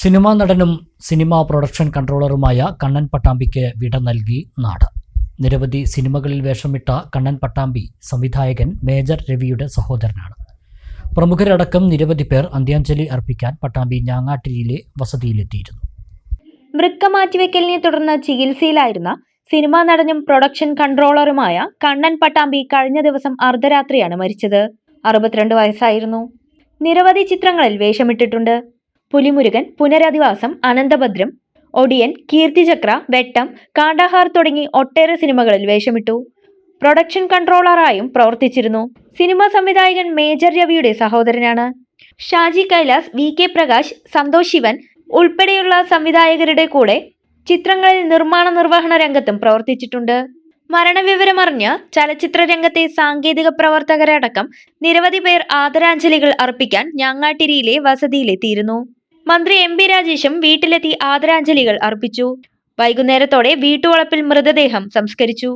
Cinema നടനും cinema production കൺട്രോളറുമായ Kannan പട്ടാമ്പിക്ക് വിട നൽകി നാട്. നിരവധി സിനിമകളിൽ വേഷമിട്ട കണ്ണൻ പട്ടാമ്പി സംവിധായകൻ മേജർ രവിയുടെ സഹോദരനാണ്. പ്രമുഖരടക്കം നിരവധി പേർ അന്ത്യാഞ്ജലി അർപ്പിക്കാൻ പട്ടാമ്പി ഞാങ്ങാട്ടിരിയിലെ വസതിയിലെത്തിയിരുന്നു. വൃക്ക മാറ്റിവെക്കലിനെ തുടർന്ന് ചികിത്സയിലായിരുന്ന സിനിമാ നടനും പ്രൊഡക്ഷൻ കൺട്രോളറുമായ കണ്ണൻ പട്ടാമ്പി കഴിഞ്ഞ ദിവസം അർദ്ധരാത്രിയാണ് മരിച്ചത്. 62 വയസ്സായിരുന്നു. നിരവധി ചിത്രങ്ങളിൽ വേഷമിട്ടിട്ടുണ്ട്. പുലിമുരുകൻ, പുനരധിവാസം, അനന്തഭദ്രം, ഒടിയൻ, കീർത്തിചക്ര, വെട്ടം, കാണ്ഡഹാർ തുടങ്ങി ഒട്ടേറെ സിനിമകളിൽ വേഷമിട്ടു. പ്രൊഡക്ഷൻ കൺട്രോളറായും പ്രവർത്തിച്ചിരുന്നു. സിനിമാ സംവിധായകൻ മേജർ രവിയുടെ സഹോദരനാണ്. ഷാജി കൈലാസ്, VK പ്രകാശ്, സന്തോഷ് ശിവൻ ഉൾപ്പെടെയുള്ള സംവിധായകരുടെ കൂടെ ചിത്രങ്ങളിൽ നിർമ്മാണ നിർവഹണ രംഗത്തും പ്രവർത്തിച്ചിട്ടുണ്ട്. മരണവിവരമറിഞ്ഞ് ചലച്ചിത്ര രംഗത്തെ സാങ്കേതിക പ്രവർത്തകരടക്കം നിരവധി പേർ ആദരാഞ്ജലികൾ അർപ്പിക്കാൻ ഞാങ്ങാട്ടിരിയിലെ വസതിയിലെത്തിയിരുന്നു. മന്ത്രി MP രാജേഷും വീട്ടിലെത്തി ആദരാഞ്ജലികൾ അർപ്പിച്ചു. വൈകുന്നേരത്തോടെ വീട്ടുവളപ്പിൽ മൃതദേഹം സംസ്കരിച്ചു.